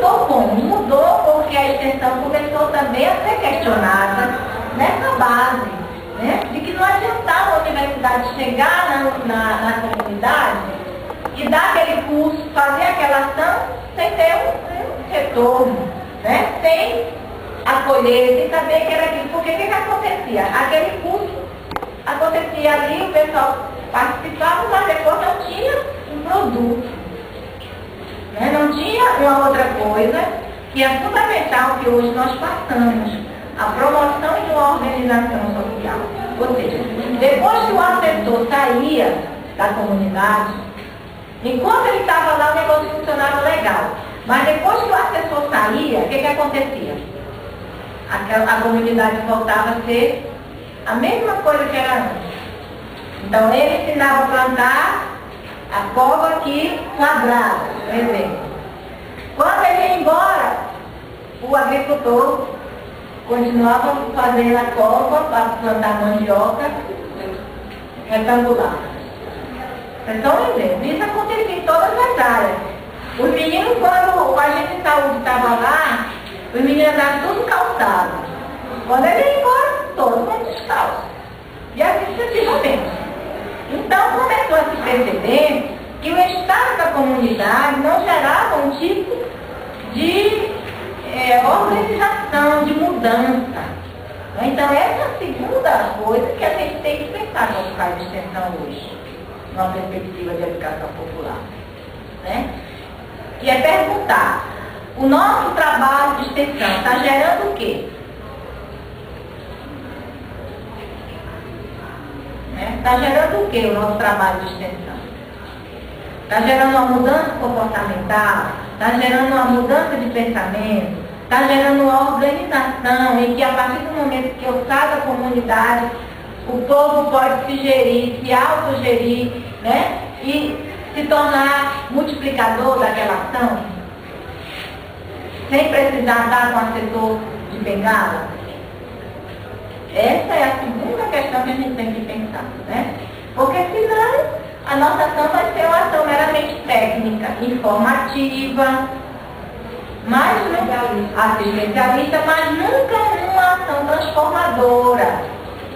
mudou como? Mudou porque a extensão começou também a ser questionada nessa base, né? De que não adiantava a universidade chegar na comunidade e dar aquele curso, fazer aquela ação sem ter um retorno, né? Sem acolher, sem saber que era aquilo. Porque o que acontecia? Aquele curso acontecia ali, o pessoal participava, mas depois não tinha um produto. Né? Não tinha uma outra coisa que é fundamental que hoje nós passamos, a promoção de uma organização social. Ou seja, depois que o assessor saía da comunidade, enquanto ele estava lá o negócio funcionava legal, mas depois que o assessor saía, o que acontecia? A comunidade voltava a ser a mesma coisa que era antes. Então ele ensinava a plantar a cova aqui quadrada, por exemplo. Quando ele ia embora, o agricultor continuava fazendo a cova para plantar mandioca retangular. Então, um exemplo, isso acontecia em todas as áreas. Os meninos, quando o agente de saúde estava lá, os meninos estavam tudo calçados. Quando ele ia embora, todo mundo descalço. E assim sucessivamente. Então começou a se perceber que o estado da comunidade não gerava um tipo de organização, de mudança. Então essa é a segunda coisa que a gente tem que pensar no local de extensão hoje, numa perspectiva de educação popular. Né? E é perguntar, o nosso trabalho de extensão está gerando o quê? Está gerando o que o nosso trabalho de extensão? Está gerando uma mudança comportamental? Está gerando uma mudança de pensamento? Está gerando uma organização em que a partir do momento que eu saio da comunidade, o povo pode se gerir, se autogerir, né? E se tornar multiplicador daquela ação? Sem precisar dar com assessor de bengala? Essa é a segunda questão que a gente tem que pensar, né? Porque senão a nossa ação vai ser uma ação meramente técnica, informativa, assistencialista, mas nunca uma ação transformadora.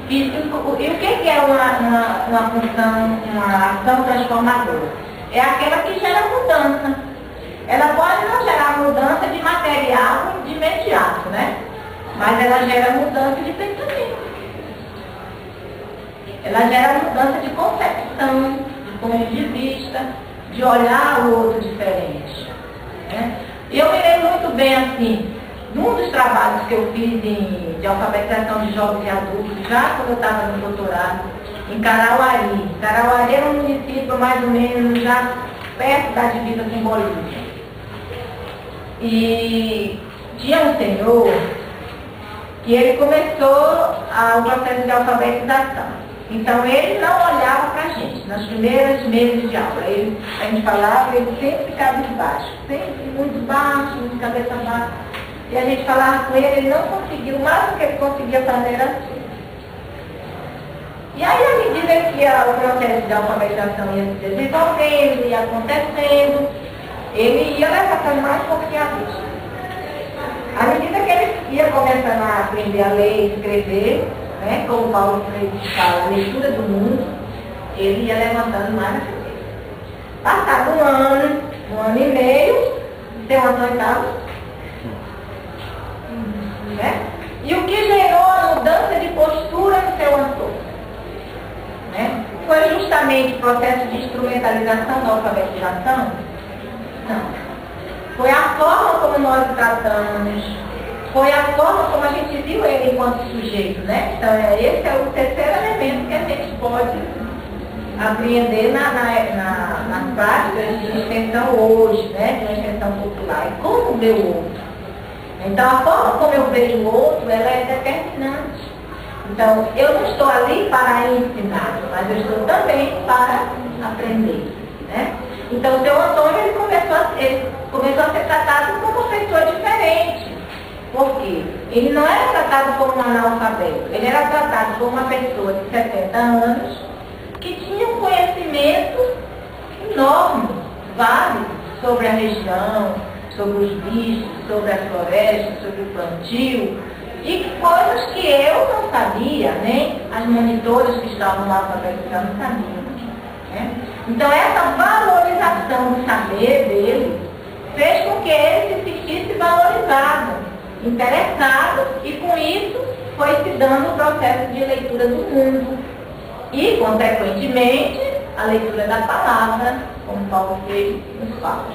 E o que é uma função, uma ação transformadora? É aquela que gera mudança. Ela pode não gerar mudança de material de imediato, né? Mas ela gera mudança de pensamento. Ela gera mudança de concepção, de ponto de vista, de olhar o outro diferente. Né? E eu me lembro muito bem, assim, num dos trabalhos que eu fiz de alfabetização de jovens e adultos, já quando eu estava no doutorado, em Carauari. Carauari era um município mais ou menos já perto da divisa com Bolívia. E tinha um senhor que ele começou o processo de alfabetização. Então ele não olhava para a gente, nas primeiras meses de aula. A gente falava, ele sempre ficava embaixo, sempre muito baixo, muito cabeça baixa. E a gente falava com ele não conseguiu, o máximo que ele conseguia fazer era assim. E aí, à medida que o processo de alfabetização ia se desenvolvendo, ia acontecendo, ele ia levantando mais um pouquinho a vista. À medida que ele ia começando a aprender a ler e escrever, né, como o Paulo Freire fala, a leitura do mundo, ele ia levantando mais a cabeça. Passado um ano e meio, seu Antônio estava. Né? E o que gerou a mudança de postura no seu Antônio? Né? Foi justamente o processo de instrumentalização da alfabetização? Não. Foi a forma como nós tratamos, foi a forma como a gente viu ele enquanto sujeito, né? Então, esse é o terceiro elemento que a gente pode apreender nas práticas de extensão hoje, né? De uma extensão popular. E como ver o outro? Então, a forma como eu vejo o outro, ela é determinante. Então, eu não estou ali para ensinar, mas eu estou também para aprender, né? Então, o seu Antônio, ele começou a ser tratado como uma pessoa diferente. Por quê? Ele não era tratado como um analfabeto, ele era tratado como uma pessoa de 70 anos que tinha um conhecimento enorme, válido, sobre a região, sobre os bichos, sobre a floresta, sobre o plantio, e coisas que eu não sabia, nem as monitoras que estavam lá alfabetizando sabiam. Né? Então essa valorização do saber dele fez com que ele se sentisse valorizado, interessado, e com isso foi se dando o processo de leitura do mundo e, consequentemente, a leitura da palavra, como Paulo Freire nos fala.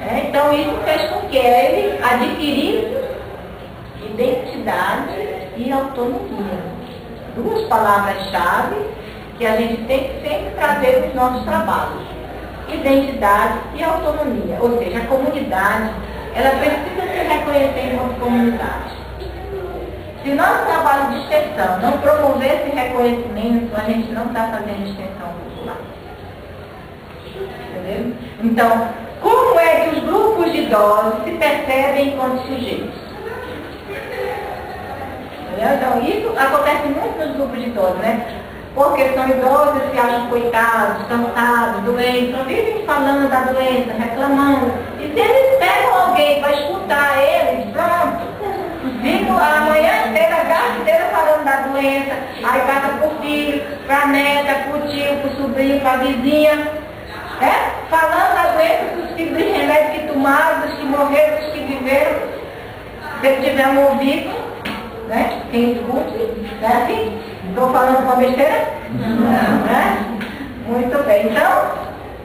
Então isso fez com que ele adquirisse identidade e autonomia. Duas palavras-chave que a gente tem que sempre trazer nos nossos trabalhos. Identidade e autonomia. Ou seja, a comunidade, ela precisa se reconhecer enquanto comunidade. Se o nosso trabalho de extensão não promover esse reconhecimento, a gente não está fazendo extensão cultural. Entendeu? Então, como é que os grupos de idosos se percebem enquanto sujeitos? Então, isso acontece muito nos grupos de idosos, né? Porque são idosos, se acham coitados, cansados, doentes, só vivem falando da doença, reclamando. E se eles pegam alguém para escutar eles, pronto, ficam a manhã inteira, a tarde inteira falando da doença, aí passa para o filho, para a neta, para o tio, para o sobrinho, para a vizinha, falando da doença, dos tipos de remédios que tomaram, dos que morreram, dos que viveram. Se ele tiver um ouvido, né? Quem escute, é assim? Estou falando com besteira? Não. Né? Muito bem. Então,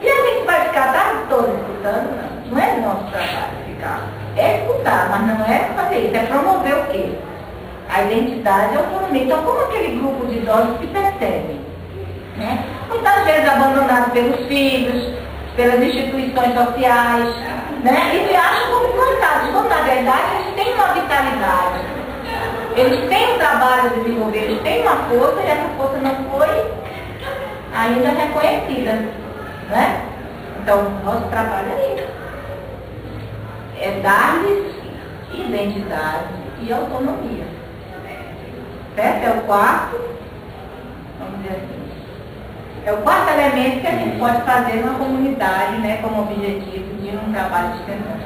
e a gente vai ficar a tarde toda escutando? Não. Não é nosso trabalho ficar. É escutar, mas não é fazer isso. É promover o quê? A identidade e a autonomia. Então, como aquele grupo de idosos se percebe? Né? Muitas vezes abandonados pelos filhos, pelas instituições sociais, né? E se acham como cansados, quando na verdade eles têm uma vitalidade. Eles têm um trabalho a desenvolver, eles têm uma força, e essa força não foi ainda reconhecida. Né? Então, nosso trabalho é isso. É dar-lhes identidade e autonomia. Certo? É o quarto, vamos dizer assim, é o quarto elemento que a gente pode fazer numa comunidade, né, como objetivo de um trabalho de extensão.